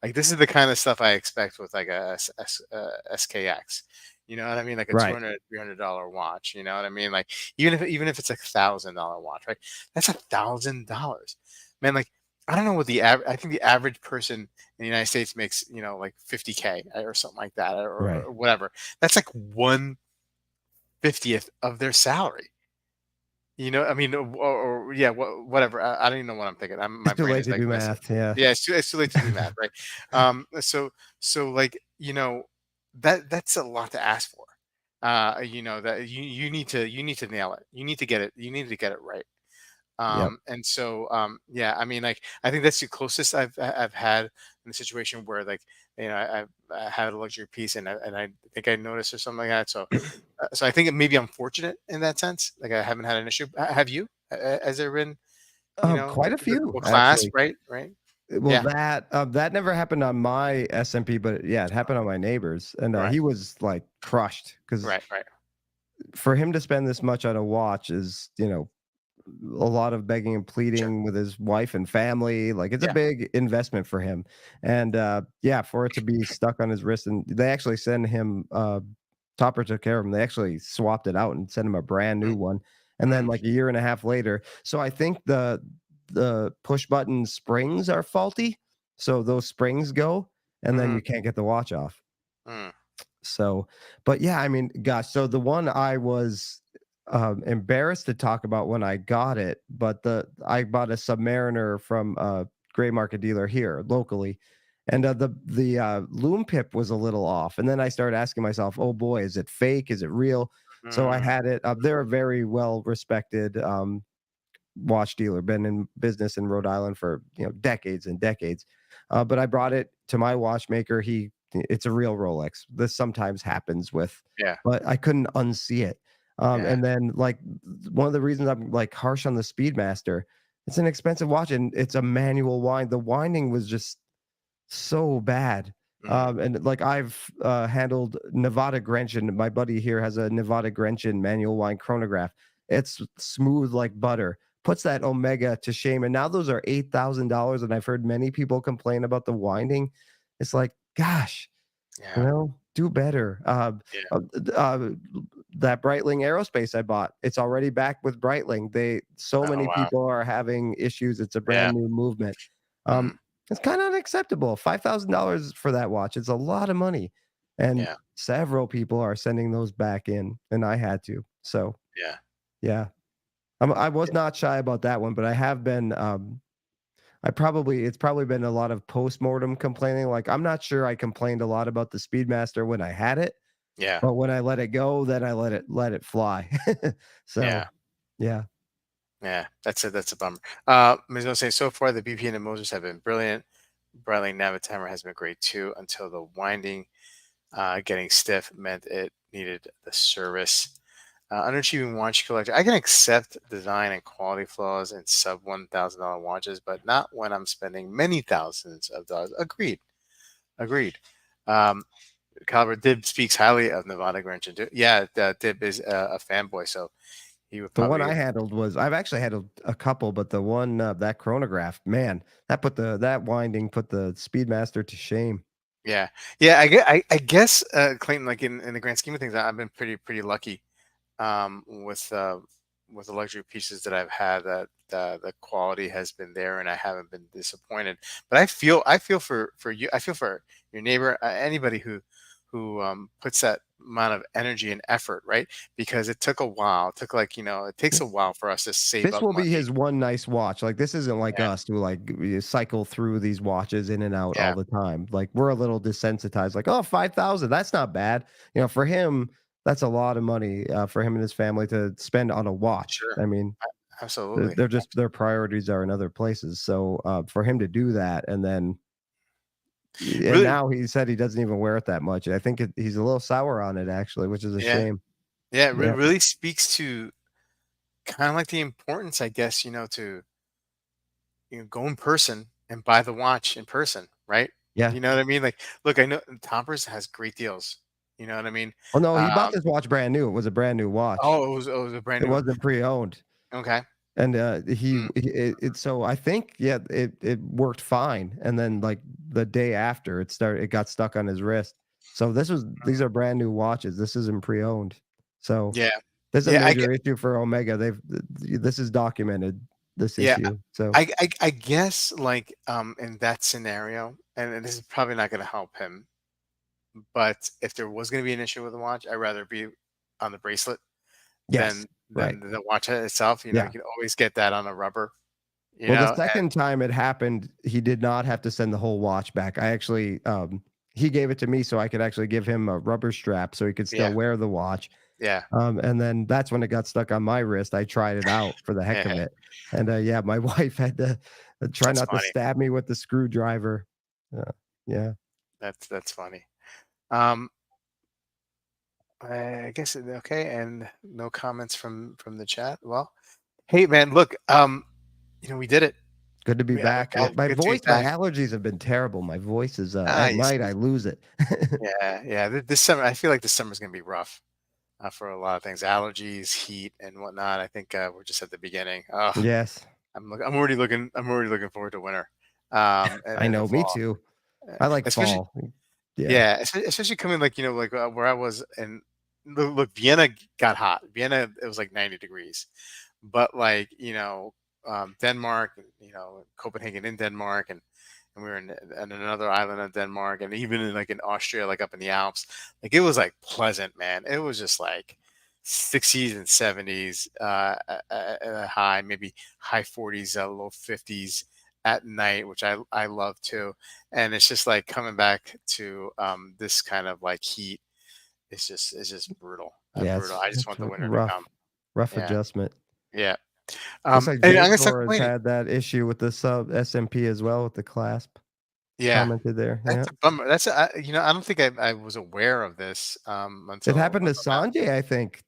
Like this is the kind of stuff I expect with like a SKX. You know what I mean? Like a Right. 200 $300 watch. You know what I mean? Like even if it's like $1,000 watch, right? That's $1,000, man. Like I don't know what the average. I think the average person in the United States makes like 50K or something like that Right. or whatever. That's like 1/50th of their salary. I mean, or yeah, whatever. I don't even know what I'm thinking. My It's too brain late is to like do messing. math. Yeah. Yeah, it's too late to do math, right? So like that's a lot to ask for. That you need to nail it. You need to get it. You need to get it right. Yep. And so yeah, I mean, like I think that's the closest I've had in a situation where like I had a luxury piece and I think I noticed or something like that. So I think maybe I'm fortunate in that sense. Like I haven't had an issue. Have you? Has there been, Quite a the few class, actually. right? Right. Well, Yeah. that never happened on my SMP, but yeah, it happened on my neighbor's, and Right. he was like crushed because Right. Right. for him to spend this much on a watch is, a lot of begging and Sure. pleading with his wife and family. Like it's a Yeah. big investment for him, and yeah, for it to be stuck on his wrist, and they actually send him. Topper took care of him. They actually swapped it out and sent him a brand new Mm, one. And then mm, like a year and a half later, so I think the push button springs are faulty. So those springs go, and then mm, you can't get the watch off. mm, So, but yeah, I mean, gosh, so the one I was embarrassed to talk about when I got it, but I bought a Submariner from a gray market dealer here locally, and the loom pip was a little off, and then I started asking myself, oh boy, is it fake? Is it real? So I mm. had it. They're a very well respected watch dealer, been in business in Rhode Island for decades and decades. But I brought it to my watchmaker. It's a real Rolex. This sometimes happens with, Yeah. but I couldn't unsee it. Yeah. And then like one of the reasons I'm like harsh on the Speedmaster, it's an expensive watch and it's a manual wind. The winding was just so bad. Mm, And like I've handled Nevada Grenchen. My buddy here has a Nevada Grenchen manual wind chronograph. It's smooth like butter. Puts that Omega to shame. And now those are $8,000. And I've heard many people complain about the winding. It's like, gosh, yeah. do better. Yeah. Uh, uh, that Breitling Aerospace I bought, it's already back with Breitling. So Oh many wow. people are having issues. It's a Yeah. brand new movement. Mm, Um, it's kind of unacceptable. $5,000 for that watch. It's a lot of money, and yeah. several people are sending those back in, and I had to. So Yeah. yeah, I was not shy about that one, but I have been. It's probably been a lot of postmortem complaining. Like I'm not sure I complained a lot about the Speedmaster when I had it, Yeah. but when I let it go, then I let it fly. So Yeah. yeah. Yeah. That's a bummer. I was gonna say so far the BPN and Moses have been brilliant. Breitling Navitimer has been great too until the winding getting stiff meant it needed the service. Underachieving watch collector. I can accept design and quality flaws in sub $1,000 watches, but not when I'm spending many thousands of dollars. Agreed. Agreed. Um, Caliber Dib speaks highly of Nevada Grange. Yeah, Dib is a fanboy, so he would The one probably. I handled was I've actually handled a couple, but the one that chronograph, man, that winding put the Speedmaster to shame. Yeah, yeah. I guess Clayton, like in the grand scheme of things, I've been pretty lucky with the luxury pieces that I've had that the quality has been there and I haven't been disappointed. But I feel for you. I feel for your neighbor, anybody who puts that amount of energy and effort, right? Because it took a while. It took like it takes a while for us to save This up will be money. his one nice watch. Like this isn't like Yeah, us who like we cycle through these watches in and out all yeah, the time. Like we're a little desensitized. Like, oh, 5,000, that's not bad. For him, that's a lot of money for him and his family to spend on a watch. sure, I mean, absolutely. they're just their priorities are in other places. So for him to do that and Really, now he said he doesn't even wear it that much. I think he's a little sour on it actually, which is a yeah, shame. yeah. Yeah. Really speaks to kind of like the importance, I guess, to go in person and buy the watch in person, right? Yeah. You know what I mean? Like, look, I know Toppers has great deals. You know what I mean? Oh no, he bought Um, this watch brand new. It was a brand new watch. oh, it was a brand It new one. wasn't pre-owned. Okay. And Mm, so I think, yeah, it worked fine. And then like the day after it got stuck on his wrist. So these are brand new watches. This isn't pre-owned. So yeah, there's a yeah. major issue for Omega. This is documented, this Yeah, issue. So I guess like in that scenario, and this is probably not going to help him, but if there was going to be an issue with the watch, I'd rather be on the bracelet yes, right. than the watch itself. You know, you Yeah. can always get that on a rubber. You Well, the know, second time it happened, he did not have to send the whole watch back. I actually, he gave it to me so I could actually give him a rubber strap so he could still yeah, wear the watch. yeah, And then that's when it got stuck on my wrist. I tried it out for the heck of yeah. it. And yeah, my wife had to try That's not to funny. stab me with the screwdriver. Uh, yeah. That's funny. Um, I guess okay, and no comments from the chat. Well, hey man, look, we did it. Good to be We back. My good to be voice, my back. allergies have been terrible. My voice is Ah, at you night see. I lose it. Yeah, yeah. This summer, I feel like this summer's gonna be rough for a lot of things, allergies, heat, and whatnot. I think we're just at the beginning. Oh, Yes. I'm already looking forward to winter, I and the know, me fall. too. Uh, I like especially, fall. Yeah. yeah, especially coming like like where I was in. Look, Vienna got hot. Vienna, it was like 90 degrees, but like Denmark, Copenhagen in Denmark, and we were in another island of Denmark, and even in Austria, like up in the Alps, like it was like pleasant, man. It was just like 60s and 70s at a high, maybe high 40s, low 50s at night, which I love too. And it's just like coming back to this kind of like heat. It's just brutal, Yeah, brutal. I just it's want the winter to come. rough Yeah, adjustment. yeah. Looks like And I'm gonna start JSTOR has complaining. had that issue with the sub SMP as well with the clasp. Yeah, Commented there. Yeah. that's a bummer. I don't think I was aware of this It until happened to now. Sanjay, I think.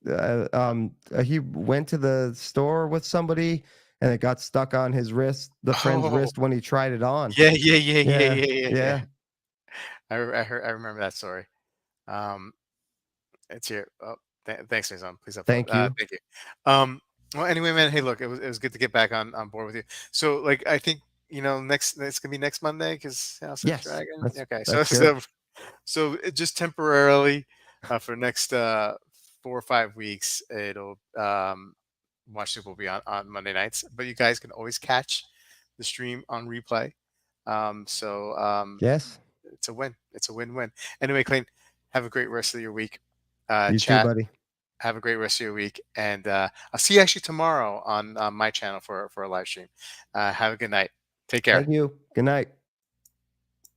He went to the store with somebody and it got stuck on his wrist, the friend's Oh, wrist when he tried it on. yeah, yeah, yeah, yeah, Yeah. yeah, yeah, yeah. Yeah. I remember that story. Um, it's here. Oh, thanks, Nizam. Please upload. Thank you. Thank you. Um, well, anyway, man. Hey, look, it was good to get back on board with you. So, like, I think next it's gonna be next Monday because House of Yes. Dragon. Okay, so That's good. just temporarily for next 4 or 5 weeks, it'll Watch Super will be on Monday nights, but you guys can always catch the stream on replay. So Yes. it's a win. It's a win-win. Anyway, Clayton, have a great rest of your week. You too, Chat, buddy. have a great rest of your week, and I'll see you actually tomorrow on my channel for a live stream. Have a good night. Take care. Thank you. Good night.